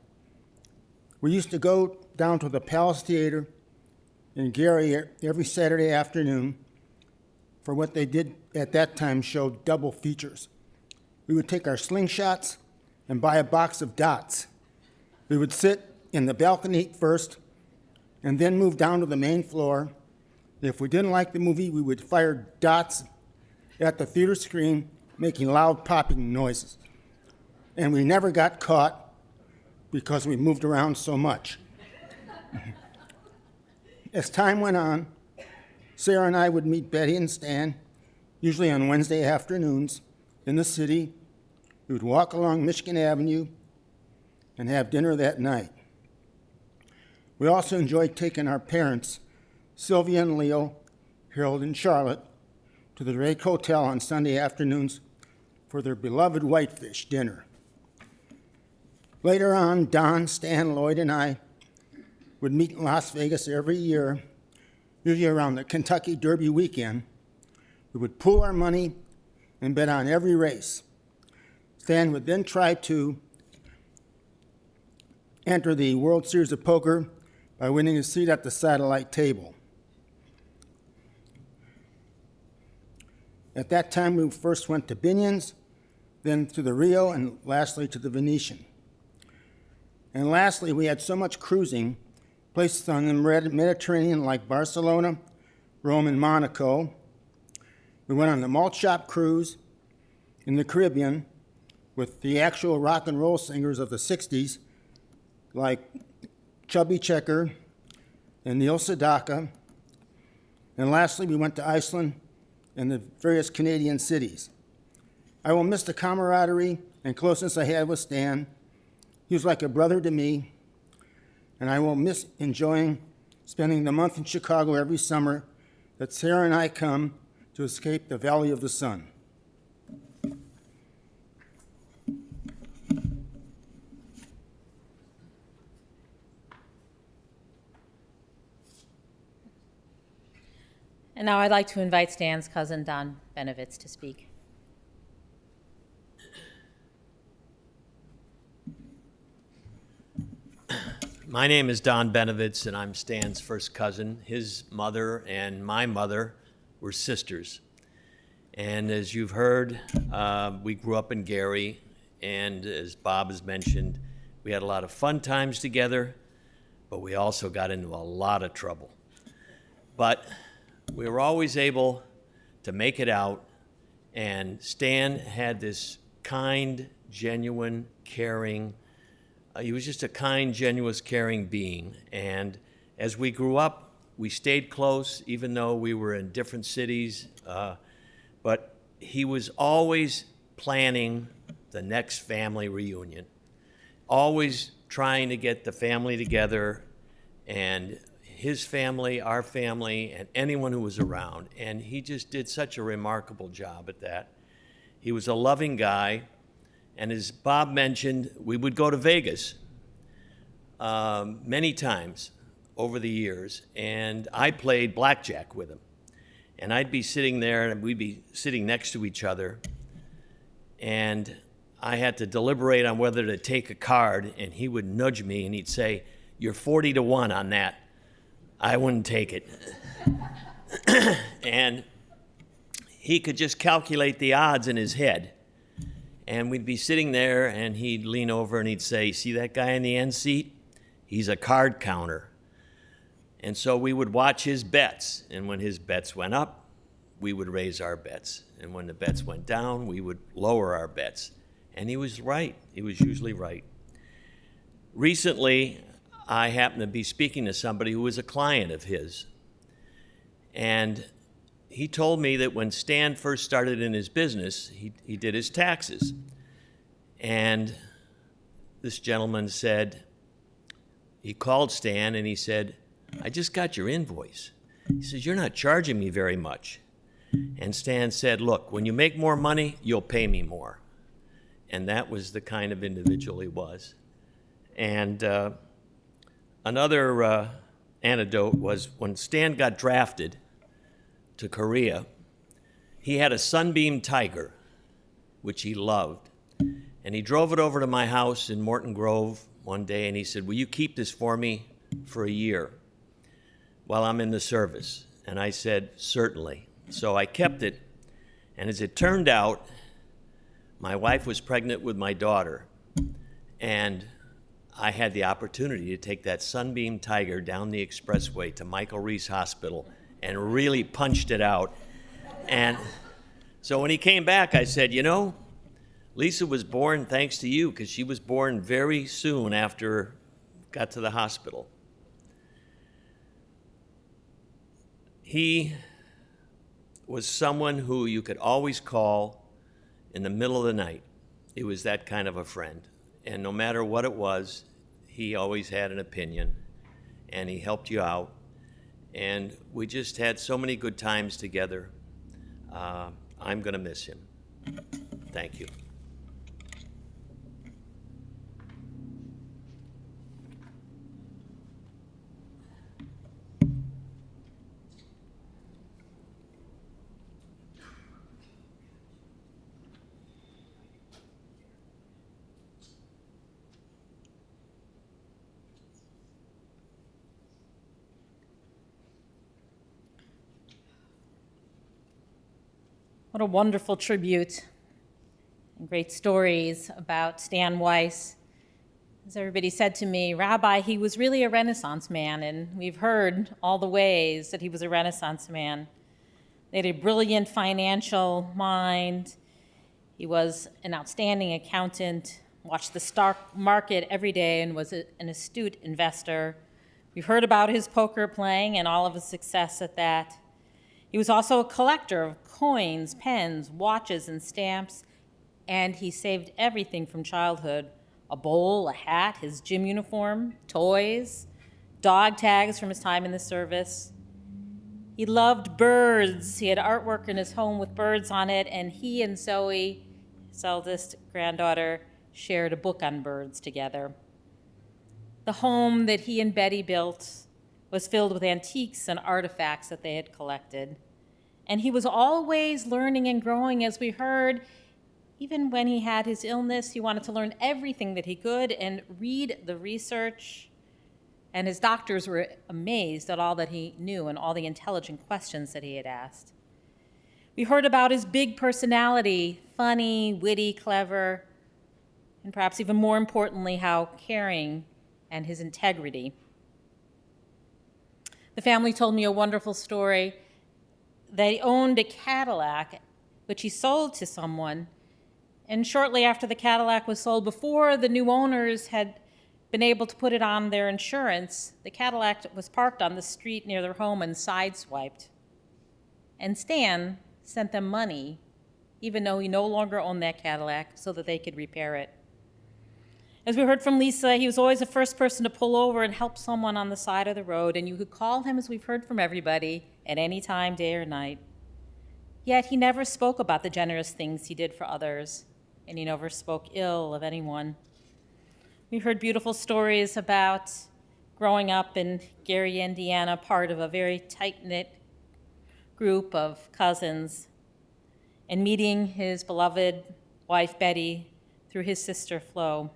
We used to go down to the Palace Theater in Gary every Saturday afternoon for what they did at that time show double features. We would take our slingshots and buy a box of dots. We would sit in the balcony first, and then move down to the main floor. If we didn't like the movie, we would fire dots at the theater screen, making loud popping noises. And we never got caught because we moved around so much. As time went on, Sarah and I would meet Betty and Stan, usually on Wednesday afternoons, in the city. We would walk along Michigan Avenue and have dinner that night. We also enjoyed taking our parents, Sylvia and Leo, Harold and Charlotte, to the Drake Hotel on Sunday afternoons for their beloved whitefish dinner. Later on, Don, Stan, Lloyd, and I would meet in Las Vegas every year, usually around the Kentucky Derby weekend. We would pool our money and bet on every race. Stan would then try to enter the World Series of Poker by winning a seat at the satellite table. At that time, we first went to Binion's, then to the Rio, and lastly to the Venetian. And lastly, we had so much cruising, places on the Mediterranean like Barcelona, Rome, and Monaco. We went on the Malt Shop cruise in the Caribbean with the actual rock and roll singers of the 60s, like Chubby Checker and Neil Sedaka. And lastly, we went to Iceland and the various Canadian cities. I will miss the camaraderie and closeness I had with Stan. He was like a brother to me, and I will miss enjoying spending the month in Chicago every summer that Sarah and I come to escape the Valley of the Sun. And now I'd like to invite Stan's cousin, Don Benovitz, to speak. My name is Don Benovitz, and I'm Stan's first cousin. His mother and my mother were sisters. And as you've heard, we grew up in Gary, and as Bob has mentioned, we had a lot of fun times together, but we also got into a lot of trouble. But we were always able to make it out, and Stan had this kind, genuine, caring, he was just a kind, genuine, caring being. And as we grew up, we stayed close, even though we were in different cities. But he was always planning the next family reunion, always trying to get the family together, and his family, our family, and anyone who was around. And he just did such a remarkable job at that. He was a loving guy. And as Bob mentioned, we would go to Vegas many times over the years, and I played blackjack with him. And I'd be sitting there, and we'd be sitting next to each other, and I had to deliberate on whether to take a card, and he would nudge me, and he'd say, "You're 40-1 on that." I wouldn't take it. And he could just calculate the odds in his head. And we'd be sitting there, and he'd lean over and he'd say, "See that guy in the end seat? He's a card counter." And so we would watch his bets. And when his bets went up, we would raise our bets. And when the bets went down, we would lower our bets. And he was right. He was usually right. Recently, I happened to be speaking to somebody who was a client of his. And he told me that when Stan first started in his business, he did his taxes. And this gentleman said, he called Stan and he said, "I just got your invoice." He says, "You're not charging me very much." And Stan said, "Look, when you make more money, you'll pay me more." And that was the kind of individual he was. And another anecdote was when Stan got drafted to Korea, he had a Sunbeam Tiger, which he loved. And he drove it over to my house in Morton Grove one day, and he said, "Will you keep this for me for a year while I'm in the service?" And I said, "Certainly." So I kept it, and as it turned out, my wife was pregnant with my daughter, and I had the opportunity to take that Sunbeam Tiger down the expressway to Michael Reese Hospital and really punched it out. And so when he came back, I said, you know, Lisa was born thanks to you, because she was born very soon after got to the hospital. He was someone who you could always call in the middle of the night. He was that kind of a friend. And no matter what it was, he always had an opinion, and he helped you out. And we just had so many good times together. I'm going to miss him. Thank you. What a wonderful tribute and great stories about Stan Weiss. As everybody said to me, Rabbi, he was really a Renaissance man, and we've heard all the ways that he was a Renaissance man. He had a brilliant financial mind. He was an outstanding accountant, watched the stock market every day, and was an astute investor. We've heard about his poker playing and all of his success at that. He was also a collector of coins, pens, watches, and stamps, and he saved everything from childhood: a bowl, a hat, his gym uniform, toys, dog tags from his time in the service. He loved birds. He had artwork in his home with birds on it, and he and Zoe, his eldest granddaughter, shared a book on birds together. The home that he and Betty built was filled with antiques and artifacts that they had collected. And he was always learning and growing, as we heard. Even when he had his illness, he wanted to learn everything that he could and read the research. And his doctors were amazed at all that he knew and all the intelligent questions that he had asked. We heard about his big personality, funny, witty, clever, and perhaps even more importantly, how caring, and his integrity. The family told me a wonderful story. They owned a Cadillac, which he sold to someone. And shortly after the Cadillac was sold, before the new owners had been able to put it on their insurance, the Cadillac was parked on the street near their home and sideswiped. And Stan sent them money, even though he no longer owned that Cadillac, so that they could repair it. As we heard from Lisa, he was always the first person to pull over and help someone on the side of the road, and you could call him, as we've heard from everybody, at any time, day or night. Yet he never spoke about the generous things he did for others, and he never spoke ill of anyone. We heard beautiful stories about growing up in Gary, Indiana, part of a very tight-knit group of cousins, and meeting his beloved wife, Betty, through his sister, Flo.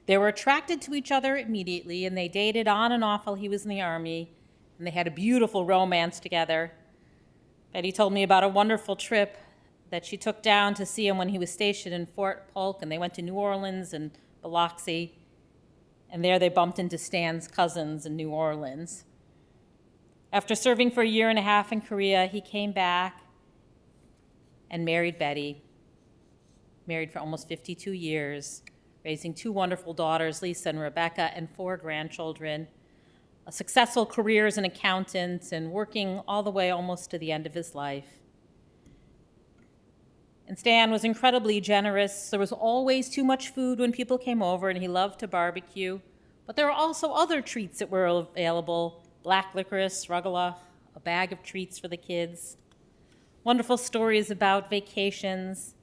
They were attracted to each other immediately, and they dated on and off while he was in the Army, and they had a beautiful romance together. Betty told me about a wonderful trip that she took down to see him when he was stationed in Fort Polk, and they went to New Orleans and Biloxi, and there they bumped into Stan's cousins in New Orleans. After serving for 1.5 years in Korea, he came back and married Betty, married for almost 52 years, raising 2 wonderful daughters, Lisa and Rebecca, and 4 grandchildren, a successful career as an accountant, and working all the way almost to the end of his life. And Stan was incredibly generous. There was always too much food when people came over, and he loved to barbecue. But there were also other treats that were available: black licorice, rugelach, a bag of treats for the kids. Wonderful stories about vacations,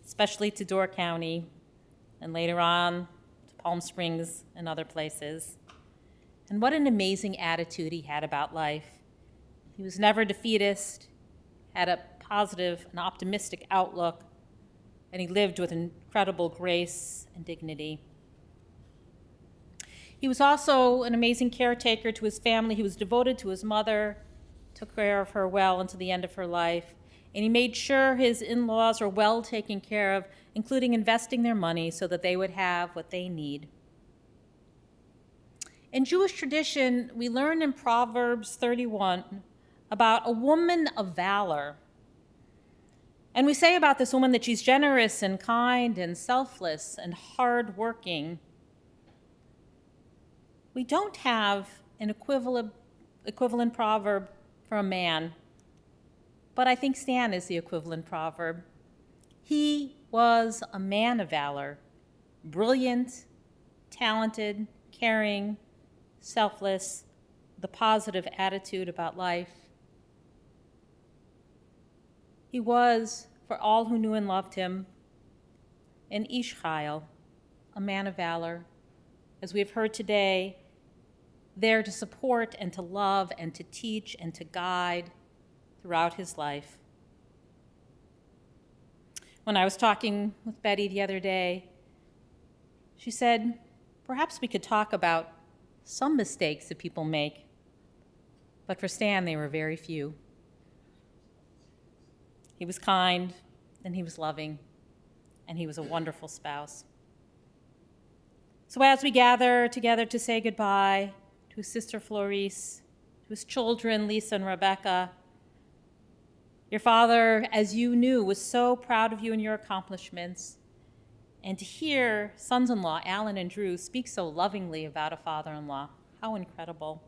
especially to Door County, and later on to Palm Springs and other places. And what an amazing attitude he had about life. He was never defeatist, had a positive and optimistic outlook, and he lived with incredible grace and dignity. He was also an amazing caretaker to his family. He was devoted to his mother, took care of her well until the end of her life, and he made sure his in-laws were well taken care of, including investing their money so that they would have what they need. In Jewish tradition, we learn in Proverbs 31 about a woman of valor. And we say about this woman that she's generous and kind and selfless and hardworking. We don't have an equivalent proverb for a man, but I think Stan is the equivalent proverb. He was a man of valor, brilliant, talented, caring, selfless, with a positive attitude about life. He was, for all who knew and loved him, an Ish Chayil, a man of valor, as we have heard today, there to support and to love and to teach and to guide throughout his life. When I was talking with Betty the other day, she said, perhaps we could talk about some mistakes that people make, but for Stan, they were very few. He was kind, and he was loving, and he was a wonderful spouse. So as we gather together to say goodbye to his sister Florice, to his children, Lisa and Rebecca, your father, as you knew, was so proud of you and your accomplishments. And to hear sons-in-law, Alan and Drew, speak so lovingly about a father-in-law, how incredible.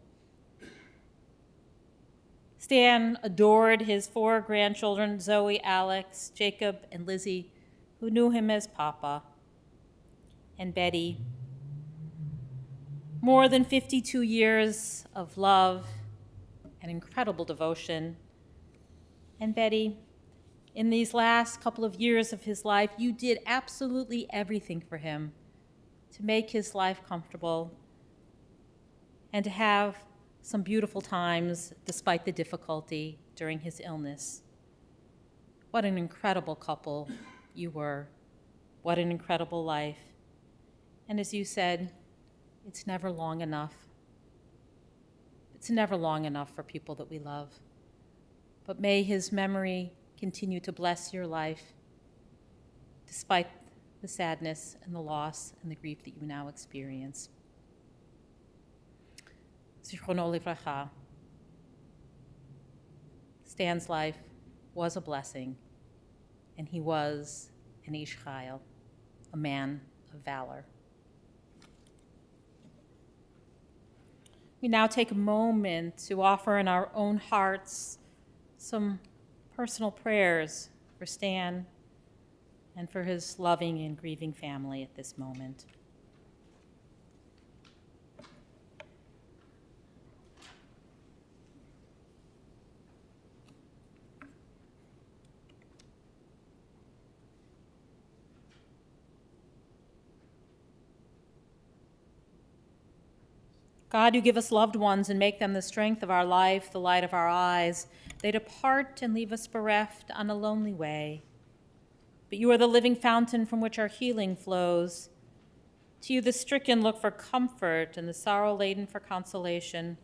Stan adored his 4 grandchildren, Zoe, Alex, Jacob, and Lizzie, who knew him as Papa, and Betty. More than 52 years of love and incredible devotion. And Betty, in these last couple of years of his life, you did absolutely everything for him to make his life comfortable and to have some beautiful times despite the difficulty during his illness. What an incredible couple you were. What an incredible life. And as you said, it's never long enough. It's never long enough for people that we love. But may his memory continue to bless your life despite the sadness and the loss and the grief that you now experience. Zichrono livracha. Stan's life was a blessing, and he was an Ish Chayil, a man of valor. We now take a moment to offer in our own hearts some personal prayers for Stan and for his loving and grieving family at this moment. God, you give us loved ones and make them the strength of our life, the light of our eyes. They depart and leave us bereft on a lonely way. But you are the living fountain from which our healing flows. To you the stricken look for comfort and the sorrow-laden for consolation.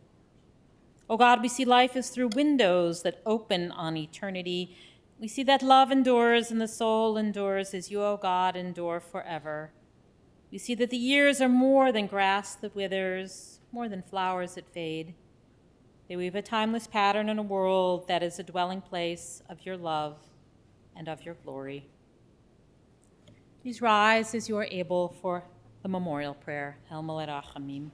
O God, we see life as through windows that open on eternity. We see that love endures and the soul endures as you, O God, endure forever. We see that the years are more than grass that withers, more than flowers that fade. They weave a timeless pattern in a world that is a dwelling place of your love and of your glory. Please rise as you are able for the memorial prayer. El Malei Rachamim.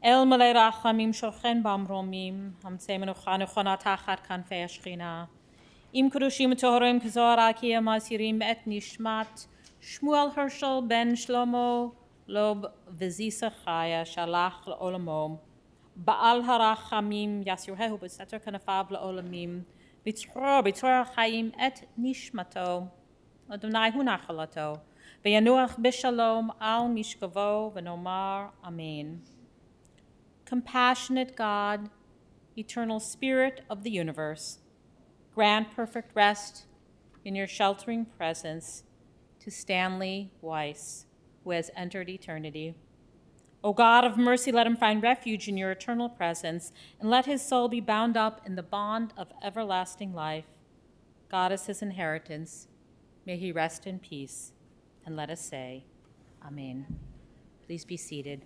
El Malei Rachamim shochen bamromim, hamtzei menucha nechona tachat kanfei hashchina. Im Kurushim Tohorim Kazora Kia Masirim et Nishmat Shmuel Herschel ben Shlomo Lob Vizisa Chaya Shalach Olamo Baal Harachamim Yasirhehu Beseter Kanafab Olamim Bitzor Chaim et Nishmato Adonai Hunachalato Beyanuach Bishalom Al Mishkavo Venomar Amen. Compassionate God, eternal Spirit of the universe, grant perfect rest in your sheltering presence to Stanley Weiss, who has entered eternity. O God of mercy, let him find refuge in your eternal presence, and let his soul be bound up in the bond of everlasting life. God is his inheritance. May he rest in peace. And let us say, Amen. Please be seated.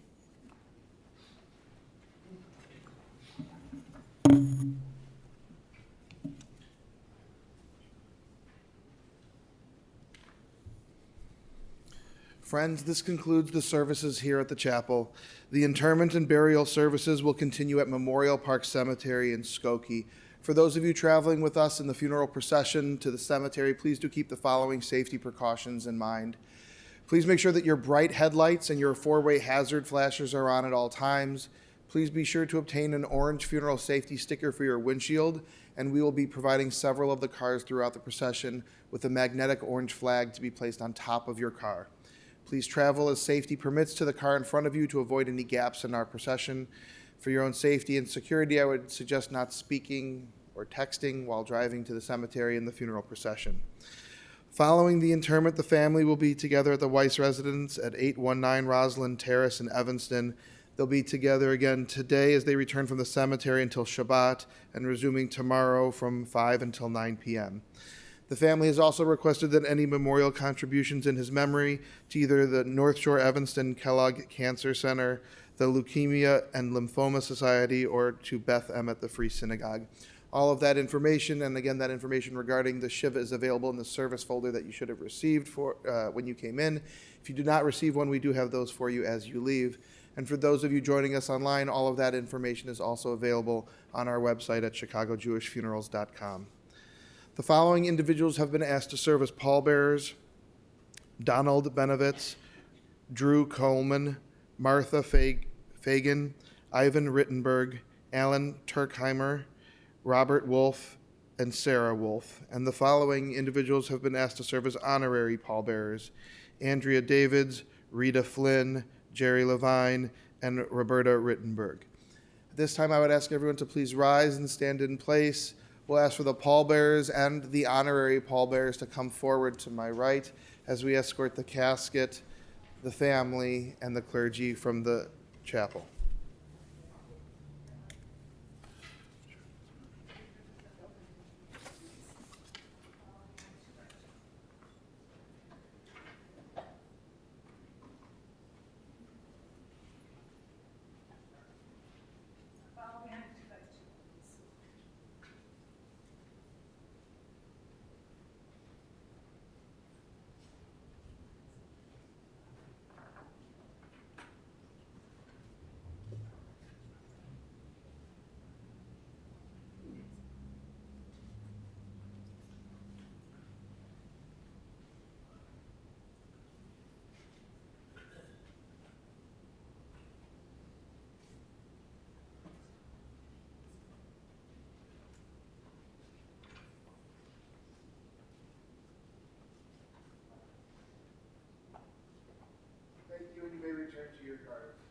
Friends, this concludes the services here at the chapel. The interment and burial services will continue at Memorial Park Cemetery in Skokie. For those of you traveling with us in the funeral procession to the cemetery, please do keep the following safety precautions in mind. Please make sure that your bright headlights and your four-way hazard flashers are on at all times. Please be sure to obtain an orange funeral safety sticker for your windshield, and we will be providing several of the cars throughout the procession with a magnetic orange flag to be placed on top of your car. Please travel as safety permits to the car in front of you to avoid any gaps in our procession. For your own safety and security, I would suggest not speaking or texting while driving to the cemetery and the funeral procession. Following the interment, the family will be together at the Weiss residence at 819 Roslyn Terrace in Evanston. They'll be together again today as they return from the cemetery until Shabbat and resuming tomorrow from 5 until 9 p.m. The family has also requested that any memorial contributions in his memory to either the North Shore Evanston Kellogg Cancer Center, the Leukemia and Lymphoma Society, or to Beth Emmet, the Free Synagogue. All of that information, and again, that information regarding the Shiva is available in the service folder that you should have received for when you came in. If you do not receive one, we do have those for you as you leave. And for those of you joining us online, all of that information is also available on our website at chicagojewishfunerals.com. The following individuals have been asked to serve as pallbearers: Donald Benovitz, Drew Coleman, Martha Fagan, Ivan Rittenberg, Alan Turkheimer, Robert Wolf, and Sarah Wolf. And the following individuals have been asked to serve as honorary pallbearers: Andrea Davids, Rita Flynn, Jerry Levine, and Roberta Rittenberg. At this time, I would ask everyone to please rise and stand in place. We'll ask for the pallbearers and the honorary pallbearers to come forward to my right as we escort the casket, the family, and the clergy from the chapel. Thank you, and you may return to your cars.